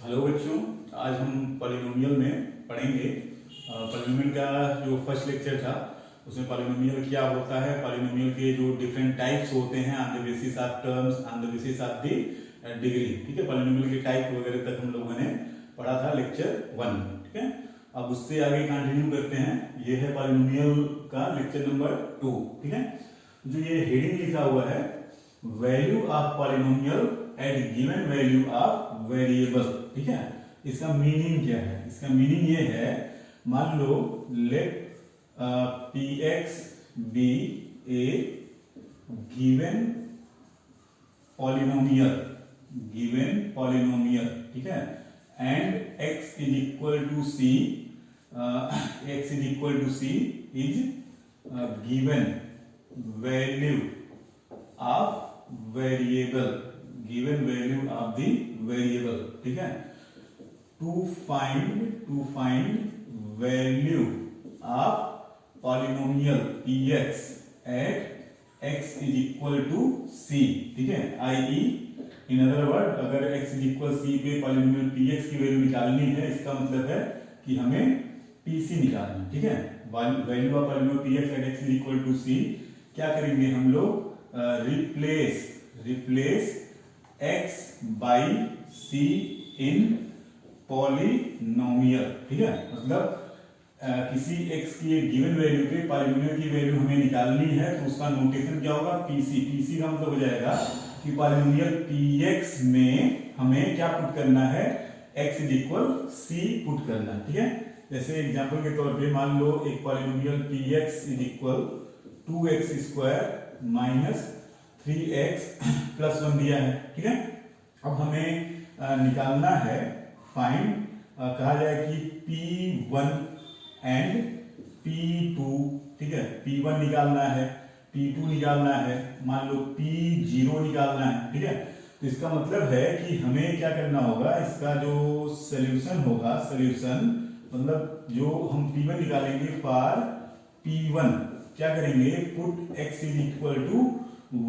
Hello बच्चों, आज हम पॉलिनोमियल में पढ़ेंगे। पॉलिनोमियल का जो फर्स्ट लेक्चर था उसमें पॉलिनोमियल क्या होता है, पॉलिनोमियल के जो डिफरेंट टाइप्स होते हैं on the basis of terms, on the basis of the degree. ठीक है, पॉलिनोमियल के टाइप वगैरह तक हम लोगों ने पढ़ा था लेक्चर 1 में। ठीक है, अब उससे आगे कंटिन्यू करते हैं। ये है पॉलिनोमियल का लेक्चर नंबर 2। ठीक है, जो ये हेडिंग लिखा हुआ है value of polynomial at given value of variable. ठीक है, इसका मीनिंग क्या है? इसका मीनिंग ये है, मान लो let P X be A given polynomial, ठीक है, and X is equal to C, is given value of variable, given value of the variable. ठीक है, to find value of polynomial px at x is equal to c। ठीक है, i.e. In other word, अगर x is equal c पे polynomial px की value निकालनी है, इसका मतलब है कि हमें pc निकालना है। ठीक है, value of polynomial px at x is equal to c क्या करेंगे हम लोग? Replace x by c in polynomial. ठीक है, मतलब किसी x की एक गिवन वैल्यू पे पॉलिनोमियल की वैल्यू हमें निकालनी है, तो उसका नोटेशन क्या होगा? pc का मतलब हो जाएगा कि पॉलिनोमियल px में हमें क्या पुट करना है? x is equal c put करना है। ठीक है, जैसे एग्जांपल के तौर पे मान लो एक polynomial px is equal 2x square minus 3x plus 1 दिया है। ठीक है, अब हमें निकालना है फाइंड, कहा जाए कि P1 एंड P2। ठीक है, P1 निकालना है, P2 निकालना है, मान लो P0 निकालना है। ठीक है, तो इसका मतलब है कि हमें क्या करना होगा? इसका जो सॉल्यूशन होगा, मतलब जो हम P1 निकालेंगे फॉर P1 क्या करेंगे? Put x is equal to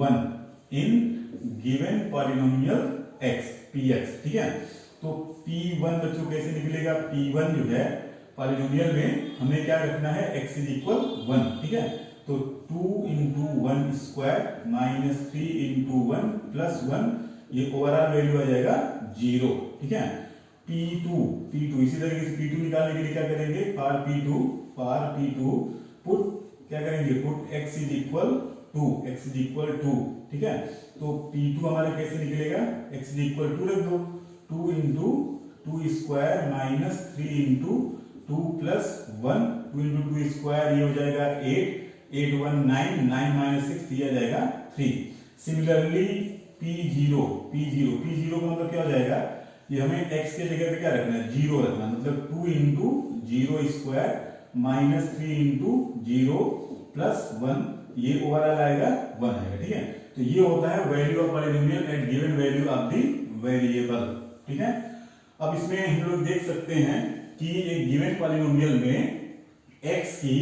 1 in given polynomial x px। ठीक है, तो P1 बच्चों कैसे निकलेगा? P1 जो है पॉलिनोमियल में हमें क्या रखना है? x is equal 1। ठीक है, तो 2 into 1 square minus 3 into 1 plus 1, ये ओवरऑल वैल्यू आ जाएगा 0। ठीक है, P2 इसी तरीके से P2 निकालने के लिए क्या करेंगे? फॉर P2 पुट क्या करेंगे? Put x is equal to 2। ठीक है, तो P2 हमारा कैसे निकलेगा? x इज इक्वल टू रख दो, 2 into 2 square minus 3 into 2 plus 1, 2 into 2 square ये हो जाएगा 8 1 9 9 माइनस 6 दिया जाएगा 3। सिमिलरली P0 का मतलब क्या हो जाएगा? ये हमें x के जगह पे क्या रखना है? 0 रखना, मतलब 2 into 0 square minus 3 into 0 plus 1, ये ओवरऑल आएगा 1 आएगा। ठीक है, तो ये होता है value of polynomial at given value of the variable. ठीक है, अब इसमें हम लोग देख सकते हैं कि एक गिवन पॉलिनोमियल में x की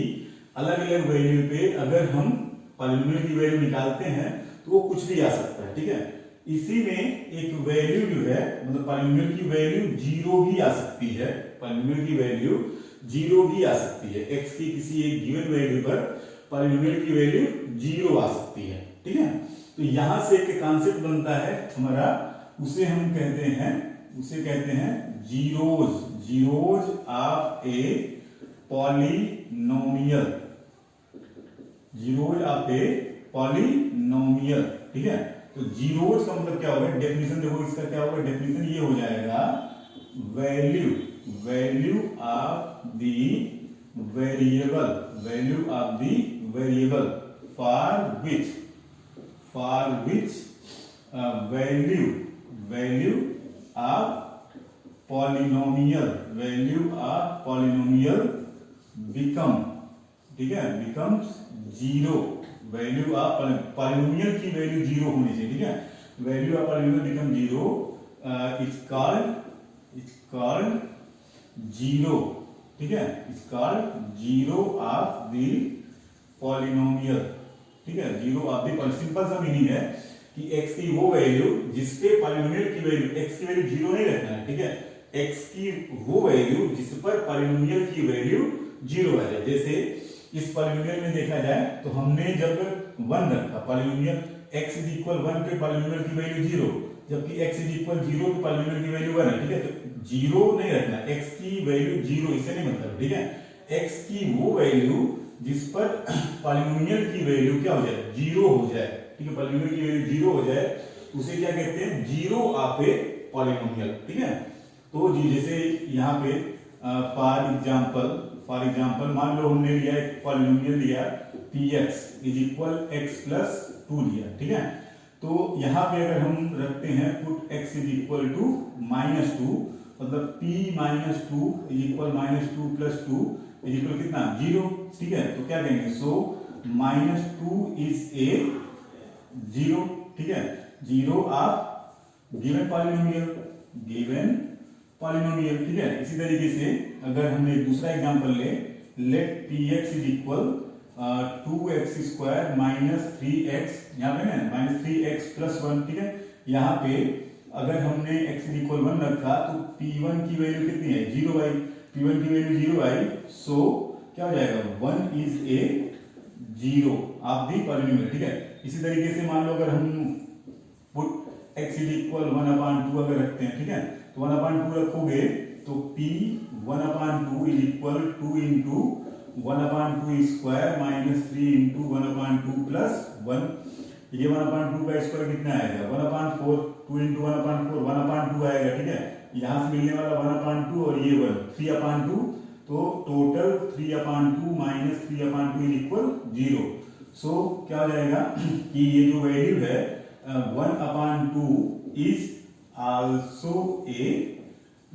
अलग अलग वैल्यू पे अगर हम पॉलिनोमियल की वैल्यू निकालते हैं तो वो कुछ भी आ सकता है। ठीक है, इसी में एक वैल्यू जो है, मतलब पॉलिनोमियल की वैल्यू 0 भी आ सकती है, पॉलिनोमियल की वैल्यू 0 भी आ सकती है। x की किसी एक गिवन वैल्यू पर पॉलिनोमियल की वैल्यू 0 आ सकती है। ठीक है, तो यहां से एक कॉन्सेप्ट बनता है हमारा, उसे हम कहते हैं जीरोज ऑफ ए पॉलिनोमियल, ठीक है, तो जीरोज का मतलब क्या होगा? डेफिनेशन देखो इसका क्या होगा? डेफिनेशन ये हो जाएगा value of the variable for which value of polynomial become, ठीक है, बिकम्स 0। वैल्यू ऑफ पॉलिनोमियल की वैल्यू 0 होनी चाहिए। ठीक है, value of polynomial become 0 is called 0। ठीक है, is called 0 of the polynomial. ठीक है, 0 ऑफ द, सिंपल सा मीनिंग है कि x की वो वैल्यू जिसपे पॉलिनोमियल की वैल्यू x की वैल्यू 0 नहीं रखना है, ठीक है, x की वो वैल्यू जिस पर पॉलिनोमियल की वैल्यू 0 आ जाए। जैसे इस पॉलिनोमियल में देखा जाए तो हमने जब 1 रखा, पॉलिनोमियल x इज इक्वल 1 पे पॉलिनोमियल की वैल्यू 0, जबकि x इज इक्वल 0 पे पॉलिनोमियल की वैल्यू 1 है, ठीक है। तो 0 नहीं रखना, x की वैल्यू 0 इसे नहीं मतलब, ठीक है। x की वो वैल्यू जिस पर पॉलिनोमियल की वैल्यू क्या हो जाए, 0 हो जाए, ठीक है। पॉलिनोमियल की वैल्यू 0 हो जाए उसे क्या कहते हैं, जीरो ऑफ ए पॉलिनोमियल, ठीक है। तो जैसे यहाँ पे फॉर एग्जांपल मान लो हमने लिया एक पॉलिनोमियल लिया px is equal x plus 2 लिया, ठीक है। तो यहाँ पे अगर हम रखते हैं put x is equal to -2, मतलब p minus 2 is equal -2 plus 2 is equal कितना, 0, ठीक है। तो क्या कहेंगे, सो -2 इज ए 0, ठीक है, 0 ऑफ गिवन पॉलिनोमियल, ठीक है। इसी तरीके से अगर हमने दूसरा एग्जांपल ले, let px is equal 2x square minus 3x, यहाँ पे ना -3x प्लस 1, ठीक है। यहाँ पे अगर हमने x इज इक्वल 1 रखा तो p1 की वैल्यू कितनी है, 0 आई, p1 की वैल्यू 0 आई, सो क्या हो जाएगा, 1 is a 0 of the polynomial, ठीक है। इसी तरीके से मान लो अगर हम पुट x इज इक्वल 1/2 अगर रखते हैं, ठीक है, तो 1/2 रखोगे तो p 1/2 is equal 2 into 1/2 square minus 3 into 1/2 plus 1, ये 1/2 का स्क्वायर कितना आएगा, 1/4, 2 इंटू 1/4 1/2 आएगा, ठीक है। यहाँ से मिलने वाला 1/2 और ये 1 3/2, तो टोटल 3/2 माइनस 3/2 इज इक्वल 0। सो क्या हो जाएगा कि ये जो वैल्यू है 1/2 इज आल्सो ए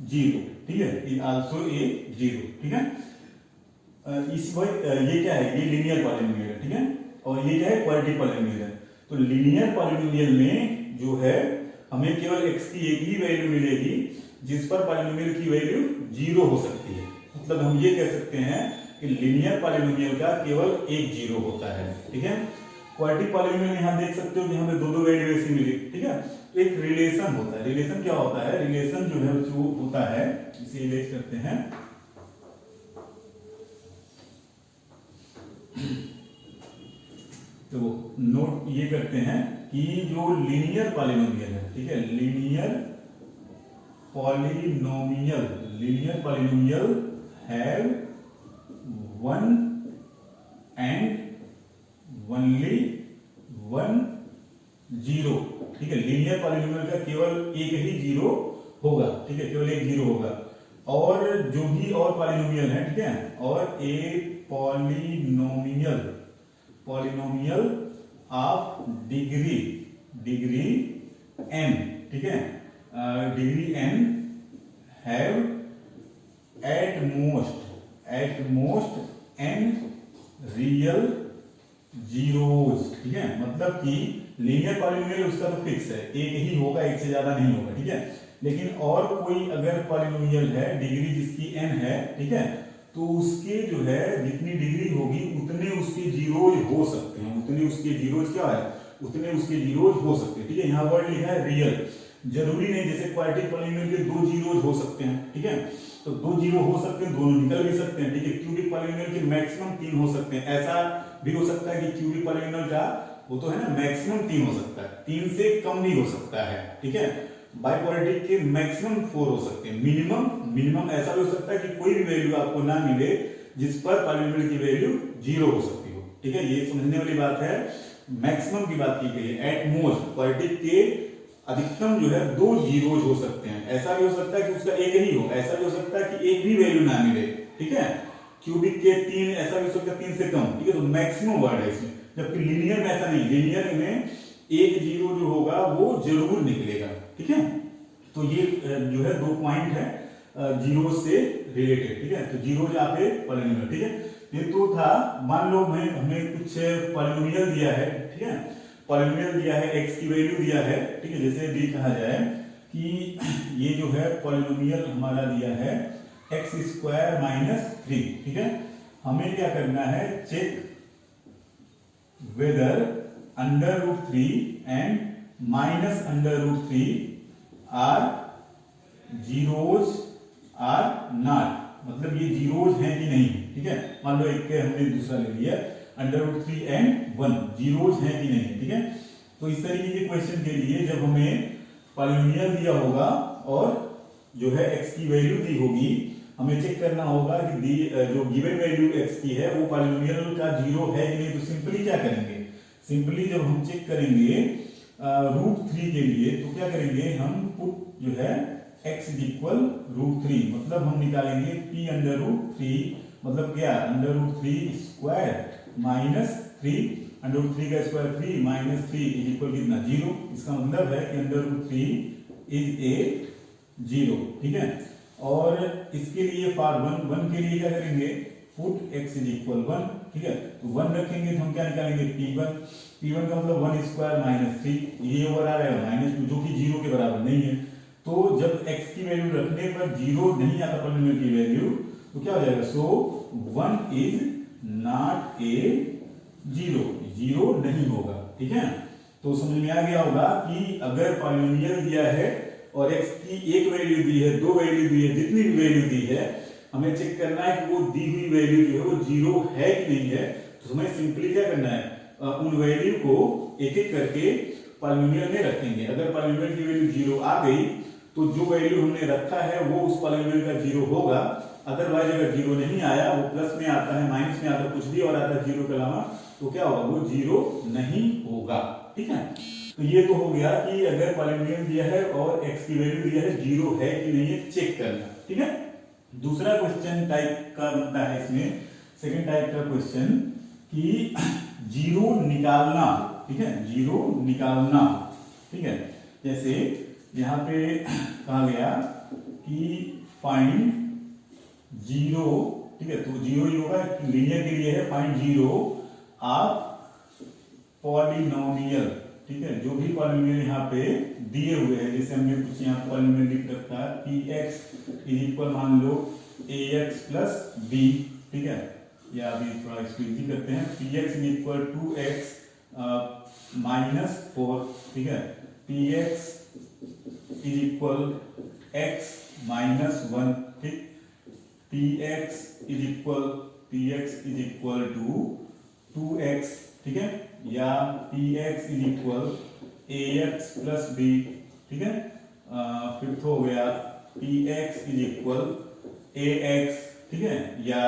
0, ठीक है, इज आल्सो ए 0, ठीक है। ये क्या है, ये लीनियर पॉलिनोमियल है, ठीक है, और ये क्या है, क्वाड्रेटिक पॉलिनोमियल है। तो लीनियर पॉलिनोमियल में जो है हमें केवल x की एक ही वैल्यू मिलेगी जिस पर पॉलिनोमियल की वैल्यू 0 हो सकती है। मतलब हम ये कह सकते हैं कि लीनियर पॉलिनोमियल का केवल एक 0 होता है, ठीक है। क्वाड्रेटिक पॉलिनोमियल में यहाँ देख सकते हो कि हमें दो वैल्यू ऐसी मिली, ठीक है। एक रिलेशन होता है, रिलेशन क्या होता है, रिलेशन जो है जो होता है, इसे इरेज करते हैं, तो नोट ये करते हैं कि जो लीनियर पॉलिनोमियल है, ठीक है, linear polynomial have one and only one 0, ठीक है। लीनियर पॉलिनोमियल का केवल एक ही 0 होगा, ठीक है, केवल एक 0 होगा। और जो भी और पॉलिनोमियल है, ठीक है, और a polynomial of degree n, ठीक है, degree n have at most n real zeros, ठीक है। मतलब कि लीनियर पॉलिनोमियल उसका तो फिक्स है, एक ही होगा, एक से ज्यादा नहीं होगा, ठीक है। लेकिन और कोई अगर पॉलिनोमियल है डिग्री जिसकी n है, ठीक है, तो उसके जो है जितनी डिग्री होगी उतने उसके जीरोज हो सकते हैं, उतने उसके जीरोज क्या है, उतने उसके जीरोज हो सकते हैं, ठीक है। यहाँ वर्ड लिखा है रियल, जरूरी नहीं, जैसे क्वाड्रेटिक पॉलिनोमियल के 2 जीरोज हो सकते हैं, ठीक है, तो 2 जीरो हो सकते हैं, दोनों निकल भी सकते हैं, ठीक है। क्यूबिक पॉलिनोमियल के मैक्सिमम 3 हो सकते हैं, ऐसा भी हो सकता है कि क्यूबिक पॉलिनोमियल का वो तो है ना मैक्सिमम 3 हो सकता है, 3 से कम नहीं हो सकता है, ठीक है। बाइक्वाड्रेटिक के मैक्सिमम 4 हो सकते हैं, मिनिमम ऐसा भी हो सकता है कि कोई भी वैल्यू आपको ना मिले जिस पर पॉलिनोमियल की वैल्यू 0 हो सकती हो, ठीक है। ये समझने वाली बात है, मैक्सिमम की बात की गई है। एट मोस्ट क्वाड्रेटिक के अधिकतम जो है 2 जीरोज हो सकते हैं, ऐसा भी हो सकता है कि उसका एक ही हो, ऐसा भी हो सकता है कि एक भी वैल्यू ना मिले, ठीक है। क्यूबिक के 3, ऐसा भी हो सकता है 3 से कम, ठीक है, तो मैक्सिमम वर्ड है इसमें। जबकि लीनियर में ऐसा नहीं, लीनियर में एक 0 जो होगा वो जरूर निकलेगा, ठीक है। तो ये जो है 2 पॉइंट है जीरो से रिलेटेड, ठीक है। तो जीरो यहाँ पे पॉलिनोमियल, ठीक है। ये तो था, मान लो हमें कुछ पॉलिनोमियल दिया है, ठीक है, पॉलिनोमियल दिया है, x की वैल्यू दिया है, ठीक है। जैसे भी कहा जाए कि ये जो है पॉलिनोमियल हमारा दिया है x स्क्वायर माइनस 3, ठीक है। हमें क्या करना है, check whether √3 and -√3 are zeros or not, मतलब ये जीरोज हैं कि नहीं, ठीक है। मान लो एक हमने दूसरा ले लिया √3 एंड 1, जीरोज हैं कि नहीं, ठीक है। तो इस तरीके के क्वेश्चन के लिए जब हमें पॉलिनोमियल दिया होगा और जो है x की वैल्यू दी होगी, हमें चेक करना होगा कि जो गिवन वैल्यू x की है वो पॉलिनोमियल का जीरो है कि नहीं। तो सिंपली क्या करेंगे, सिंपली जब हम चेक करेंगे √3 के लिए तो क्या करेंगे, हम पुट जो है x इज इक्वल √3, मतलब हम निकालेंगे p √3, मतलब क्या √3 स्क्वायर माइनस 3, √3 का स्क्वायर 3 माइनस 3 इज इक्वल कितना 0। इसका मतलब है कि √3 इज ए 0, ठीक है। और इसके लिए फॉर 1 के लिए क्या करेंगे, पुट x इज इक्वल 1, ठीक है। तो 1 रखेंगे तो हम क्या निकालेंगे p1 का मतलब 1 स्क्वायर माइनस 3, ये ओवर आ रहेगा -2 जो कि 0 के बराबर नहीं है। तो जब x की वैल्यू रखने पर 0 नहीं आता पॉलिनोमियल की वैल्यू तो क्या हो जाएगा, सो 1 इज नॉट ए 0 नहीं होगा, ठीक है। तो समझ में आ गया होगा कि अगर पॉलिनोमियल दिया है और x की एक वैल्यू दी है, 2 वैल्यू दी है, जितनी भी वैल्यू दी है, हमें चेक करना है कि वो दी हुई वैल्यू जो है वो 0 है कि नहीं है। तो हमें सिंपली क्या करना है, उन वैल्यू को एक एक करके पॉलिनोमियल में रखेंगे। अगर पॉलिनोमियल की वैल्यू 0 आ गई तो जो वैल्यू हमने रखा है वो उस पॉलिनोमियल का 0 होगा। अदरवाइज अगर 0 नहीं आया, वो प्लस में आता है, माइनस में आता है, कुछ भी और आता है 0 के अलावा, तो क्या होगा, वो 0 नहीं होगा, ठीक है। तो ये तो हो गया कि अगर पॉलिनोमियल दिया है और x की वैल्यू दिया है, 0 है कि नहीं है चेक करना, ठीक है। दूसरा क्वेश्चन टाइप का बनता है इसमें, सेकंड टाइप का क्वेश्चन कि 0 निकालना, ठीक है, 0 निकालना, ठीक है। जैसे यहाँ पे कहा गया कि फाइंड 0, ठीक है, तो 0 ही होगा, लीनियर के लिए है, फाइंड 0 ऑफ पॉलिनोमियल, ठीक है। जो भी पॉलिनोमियल यहाँ पे दिए हुए हैं, जैसे हमने कुछ यहाँ पॉलिनोमियल लिख रखा है, px इज इक्वल मान लो ax प्लस b, ठीक है, या अभी थोड़ा इसको इजी करते हैं, px is equal 2x minus 4, ठीक है, px is equal x minus 1, ठीक, px is equal to 2x, ठीक है, या px is equal ax plus b, ठीक है। फिफ्थ हो गया px इज इक्वल ax, ठीक है, या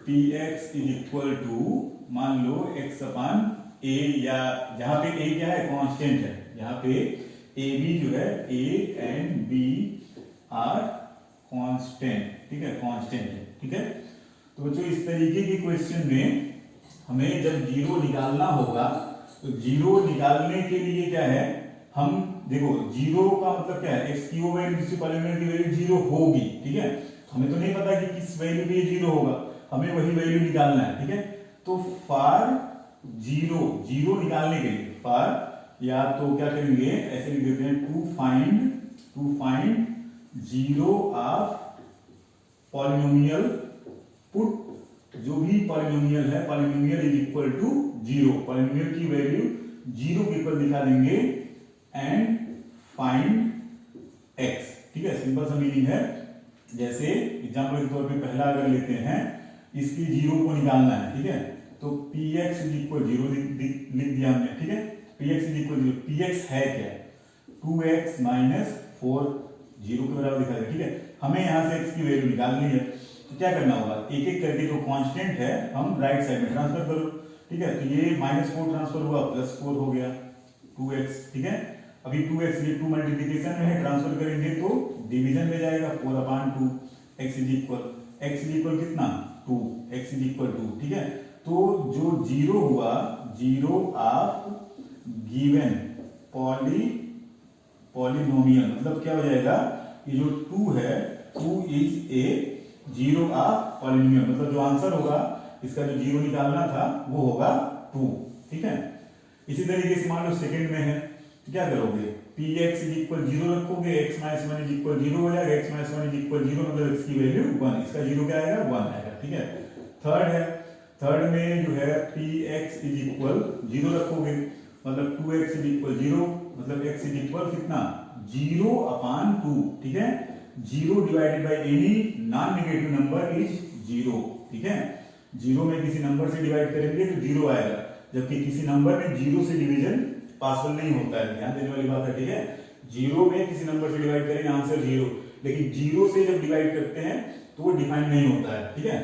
px इज इक्वल टू मान लो x अपान a, या जहां पे a क्या है, कांस्टेंट है, यहाँ पे a b जो है, a and b are constant, ठीक है, कांस्टेंट है, ठीक है। तो जो इस तरीके के क्वेश्चन में हमें जब 0 निकालना होगा, तो 0 निकालने के लिए क्या है, हम देखो 0 का मतलब क्या है, x की वो वैल्यू जिससे पॉलिनोमियल की वैल्यू 0 होगी, ठीक है। हमें तो नहीं पता कि किस वैल्यू पे 0 होगा, हमें वही वैल्यू निकालना है, ठीक है। तो फॉर 0 निकालने के लिए फॉर, या तो क्या करेंगे, ऐसे लिख देते हैं, to find 0 of polynomial, put जो भी पॉलिनोमियल है, polynomial is equal to 0, polynomial की वैल्यू 0 के ऊपर दिखा देंगे एंड फाइंड x, ठीक है, सिंपल सा मीनिंग है। जैसे एग्जांपल के तौर पे पहला अगर लेते हैं, इसकी 0 को निकालना है, ठीक है, तो px इज इक्वल 0 लिख दिया हमने, ठीक है, px इज इक्वल 0, px है क्या, 2x माइनस 4, 0 के बराबर दिखा दिया, ठीक है। हमें यहाँ से x की वैल्यू निकालनी है, तो क्या करना होगा, एक एक करके जो कांस्टेंट है हम राइट साइड में ट्रांसफर करो, ठीक है। तो ये -4 ट्रांसफर हुआ, +4 हो गया 2x, ठीक है। अभी 2x ये 2 मल्टीप्लिकेशन में है, ट्रांसफर करेंगे तो डिवीजन में जाएगा, 4/2, x इज इक्वल कितना 2, x इज इक्वल 2, ठीक है। तो जो 0 हुआ, 0 ऑफ गिवन पॉलिनोमियल, मतलब क्या हो जाएगा, ये जो 2 है, 2 इज ए 0 ऑफ पॉलिनोमियल, मतलब जो आंसर होगा इसका जो 0 निकालना था वो होगा 2, ठीक है। इसी तरीके से मान लो सेकंड में है, तो क्या करोगे, px इज इक्वल 0 रखोगे, x माइनस 1 इज इक्वल 0 हो जाएगा, x माइनस 1 इज इक्वल 0 मतलब x की वैल्यू 1, इसका 0 क्या आएगा, 1 आएगा, ठीक है। थर्ड है, थर्ड में जो है px इज इक्वल 0 रखोगे, मतलब 2x इज इक्वल 0, मतलब x इज इक्वल कितना 0/2, ठीक है। 0 divided by any non negative number is 0, ठीक है। 0 में किसी नंबर से डिवाइड करेंगे तो 0 आएगा, जबकि किसी नंबर में 0 से डिवीजन पॉसिबल नहीं होता है, ध्यान देने वाली बात है, ठीक है। 0 में किसी नंबर से डिवाइड करेंगे आंसर 0, लेकिन 0 से जब डिवाइड करते हैं तो वो डिफाइन नहीं होता है, ठीक है।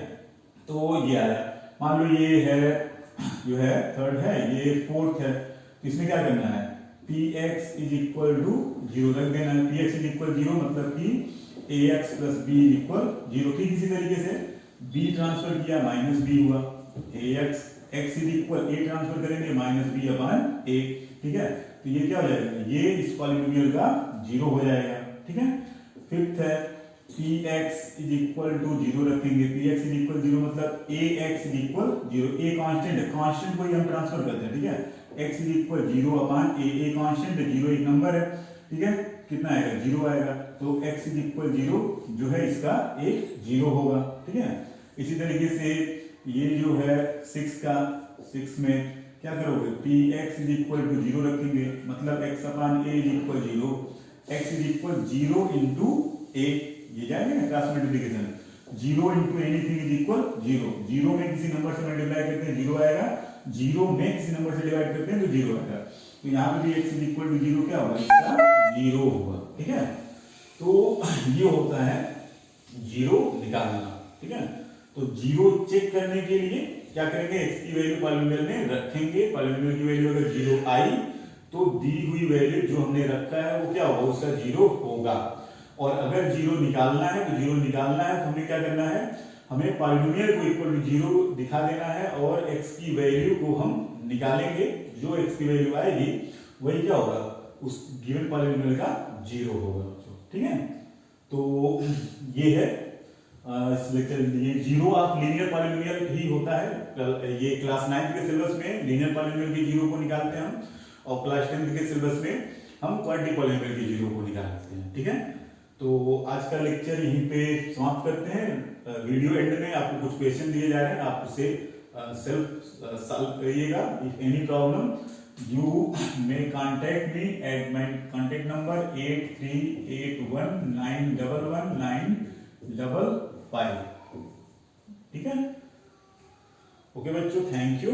तो ये आया, मान लो ये है जो है थर्ड है, ये फोर्थ है, तो इसमें क्या करना है px इज इक्वल टू 0 रख देना है। px इज इक्वल 0 मतलब कि ax प्लस b इक्वल 0, ठीक। इसी तरीके से b ट्रांसफर किया माइनस b हुआ, ax x is equal a transfer करेंगे माइनस b अपॉन a, ठीक है। तो ये क्या हो जाएगा, ये इस पॉलिनोमियल का 0 हो जाएगा, ठीक है। फिफ्थ है px इज इक्वल टू 0 रखेंगे, px इज इक्वल 0 मतलब ax is equal 0, a constant है, कांस्टेंट को ही हम ट्रांसफर करते हैं, ठीक है। x is equal 0 upon a constant है, 0 एक नंबर है, ठीक है। कितना आएगा 0 आएगा, तो x इज इक्वल 0 जो है इसका एक 0 होगा, ठीक है। इसी तरीके से ये जो है 6 में क्या करोगे, px इज इक्वल टू 0 रखेंगे, मतलब x upon a is equal 0, x is equal 0 into a, ये जाएगा ना cross multiplication, 0 into anything is equal 0, 0 में किसी नंबर से मल्टीप्लाई करते हैं 0 आएगा, 0 में किसी नंबर से डिवाइड करते हैं तो 0 आएगा, तो यहाँ पे भी x इज इक्वल टू 0 क्या होगा, इसका 0 होगा, ठीक है। तो ये होता है 0 निकालना, ठीक है। तो 0 चेक करने के लिए क्या करेंगे, x की वैल्यू पॉलिनोमियल में रखेंगे, पॉलिनोमियल की वैल्यू अगर 0 आई तो दी हुई वैल्यू जो हमने रखा है वो क्या होगा, उसका 0 होगा। और अगर 0 निकालना है तो 0 निकालना है तो हमें क्या करना है, हमें पॉलिनोमियल को इक्वल टू 0 दिखा देना है और x की वैल्यू को हम निकालेंगे, जो x की वैल्यू आएगी वही क्या होगा, उस गिवन पॉलिनोमियल का 0 होगा, ठीक है। तो ये है इस लेक्चर, ये 0 ऑफ लीनियर पॉलिनोमियल ही होता है, ये क्लास 9 के सिलेबस में लीनियर पॉलिनोमियल के 0 को निकालते हैं हम, और क्लास 10 के सिलेबस में हम क्वाड्रेटिक पॉलिनोमियल के 0 को निकालते हैं, ठीक है। तो आज का लेक्चर यहीं पे समाप्त करते हैं। वीडियो एंड में आपको कुछ क्वेश्चन दिए जा रहे हैं, आप उसे सेल्फ सॉल्व करिएगा। If any problem you may contact me at my contact number 8381911955, ठीक है। ओके बच्चों, थैंक यू।